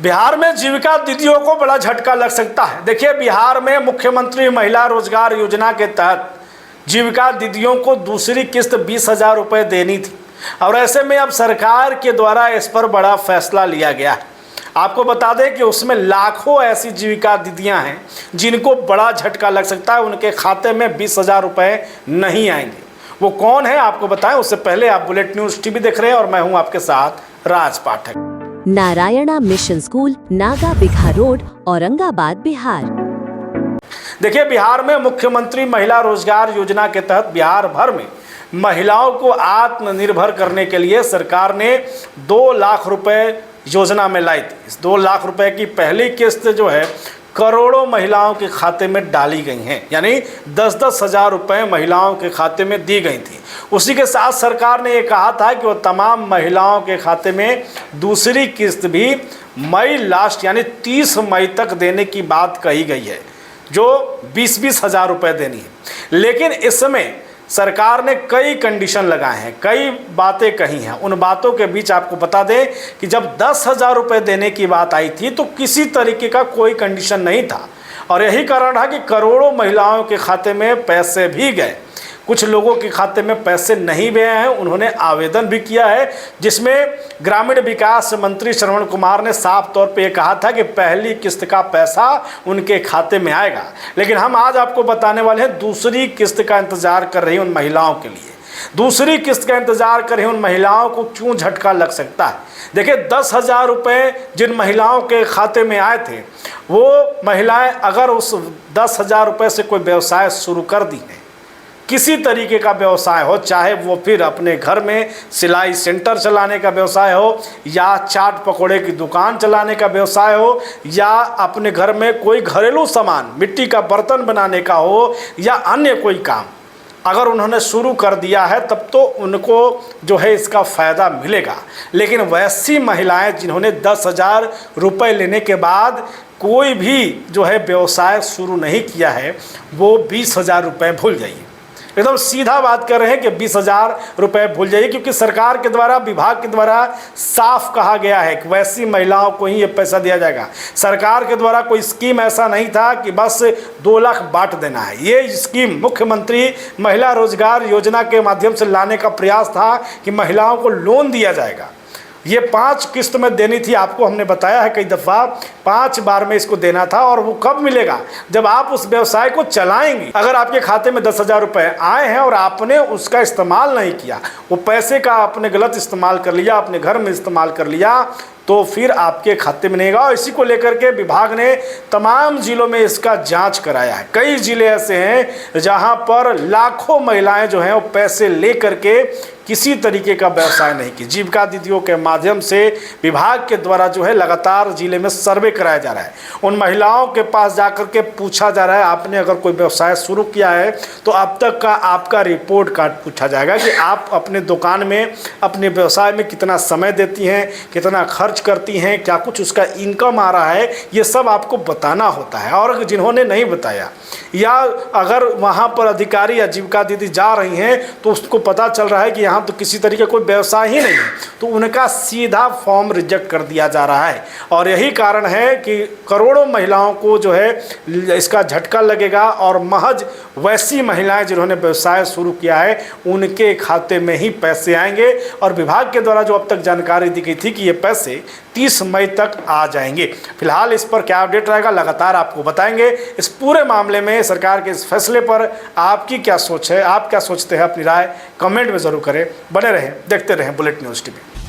बिहार में जीविका दीदियों को बड़ा झटका लग सकता है। देखिए, बिहार में मुख्यमंत्री महिला रोजगार योजना के तहत जीविका दीदियों को दूसरी किस्त 20,000 रुपये देनी थी और ऐसे में अब सरकार के द्वारा इस पर बड़ा फैसला लिया गया है। आपको बता दें कि उसमें लाखों ऐसी जीविका दीदियां हैं जिनको बड़ा झटका लग सकता है, उनके खाते में 20,000 रुपये नहीं आएंगे। वो कौन है आपको बताएं, उससे पहले आप बुलेट न्यूज़ टीवी देख रहे हैं और मैं हूं आपके साथ Raj Pathak. Narayana mission school, Naga Bigha road, Aurangabad, Bihar. देखिए, बिहार में मुख्यमंत्री महिला रोजगार योजना के तहत बिहार भर में महिलाओं को आत्मनिर्भर करने के लिए सरकार ने 2 लाख रुपए योजना में लाई थी। इस 2 लाख रुपए की पहली किस्त जो है करोड़ों महिलाओं के खाते में डाली गई हैं, यानी 10-10 हज़ार रुपये महिलाओं के खाते में दी गई थी। उसी के साथ सरकार ने ये कहा था कि वो तमाम महिलाओं के खाते में दूसरी किस्त भी मई लास्ट यानी 30 मई तक देने की बात कही गई है, जो 20-20 हज़ार रुपये देनी है। लेकिन इस समय सरकार ने कई कंडीशन लगाए हैं, कई बातें कही हैं। उन बातों के बीच आपको बता दें कि जब 10,000 रुपये देने की बात आई थी तो किसी तरीके का कोई कंडीशन नहीं था और यही कारण है कि करोड़ों महिलाओं के खाते में पैसे भी गए। कुछ लोगों के खाते में पैसे नहीं गए हैं, उन्होंने आवेदन भी किया है, जिसमें ग्रामीण विकास मंत्री श्रवण कुमार ने साफ तौर पे कहा था कि पहली किस्त का पैसा उनके खाते में आएगा। लेकिन हम आज आपको बताने वाले हैं दूसरी किस्त का इंतजार कर रही उन महिलाओं के लिए। दूसरी किस्त का इंतजार कर रही उन महिलाओं को क्यों झटका लग सकता है। देखिए, 10,000 रुपये जिन महिलाओं के खाते में आए थे, वो महिलाएं अगर उस 10,000 रुपये से कोई व्यवसाय शुरू कर दी है, किसी तरीके का व्यवसाय हो, चाहे वो फिर अपने घर में सिलाई सेंटर चलाने का व्यवसाय हो या चाट पकौड़े की दुकान चलाने का व्यवसाय हो या अपने घर में कोई घरेलू सामान मिट्टी का बर्तन बनाने का हो या अन्य कोई काम अगर उन्होंने शुरू कर दिया है, तब तो उनको जो है इसका फ़ायदा मिलेगा। लेकिन वैसी महिलाएं जिन्होंने 10,000 रुपये लेने के बाद कोई भी जो है व्यवसाय शुरू नहीं किया है, वो 20,000 रुपये भूल जाइए। एकदम सीधा बात कर रहे हैं कि 20,000 रुपये भूल जाइए, क्योंकि सरकार के द्वारा, विभाग के द्वारा साफ कहा गया है कि वैसी महिलाओं को ही ये पैसा दिया जाएगा। सरकार के द्वारा कोई स्कीम ऐसा नहीं था कि बस 2 लाख बांट देना है। ये स्कीम मुख्यमंत्री महिला रोजगार योजना के माध्यम से लाने का प्रयास था कि महिलाओं को लोन दिया जाएगा। ये 5 किस्त में देनी थी, आपको हमने बताया है कई दफ़ा, 5 बार में इसको देना था। और वो कब मिलेगा? जब आप उस व्यवसाय को चलाएंगे। अगर आपके खाते में 10,000 रुपये आए हैं और आपने उसका इस्तेमाल नहीं किया, वो पैसे का आपने गलत इस्तेमाल कर लिया, अपने घर में इस्तेमाल कर लिया, तो फिर आपके खाते में नहीं आएगा। और इसी को लेकर के विभाग ने तमाम जिलों में इसका जांच कराया है। कई जिले ऐसे हैं जहां पर लाखों महिलाएं जो हैं वो पैसे ले करके किसी तरीके का व्यवसाय नहीं की। जीविका दीदियों के माध्यम से विभाग के द्वारा जो है लगातार जिले में सर्वे कराया जा रहा है। उन महिलाओं के पास जाकर के पूछा जा रहा है, आपने अगर कोई व्यवसाय शुरू किया है तो अब तक का आपका रिपोर्ट कार्ड पूछा जाएगा कि आप अपने दुकान में, अपने व्यवसाय में कितना समय देती हैं, कितना खर्च करती हैं, क्या कुछ उसका इनकम आ रहा है, ये सब आपको बताना होता है। और जिन्होंने नहीं बताया या अगर वहाँ पर अधिकारी या जीविका दीदी जा रही हैं तो उसको पता चल रहा है कि यहाँ तो किसी तरीके कोई व्यवसाय ही नहीं है, तो उनका सीधा फॉर्म रिजेक्ट कर दिया जा रहा है। और यही कारण है कि करोड़ों महिलाओं को जो है इसका झटका लगेगा और महज वैसी महिलाएं जिन्होंने व्यवसाय शुरू किया है उनके खाते में ही पैसे आएंगे। और विभाग के द्वारा जो अब तक जानकारी दी गई थी कि ये पैसे 30 मई तक आ जाएंगे। फिलहाल इस पर क्या अपडेट रहेगा लगातार आपको बताएंगे। इस पूरे मामले में सरकार के इस फैसले पर आपकी क्या सोच है, आप क्या सोचते हैं, अपनी राय कमेंट में ज़रूर करें। बने रहें, देखते रहें बुलेट न्यूज़ टीवी।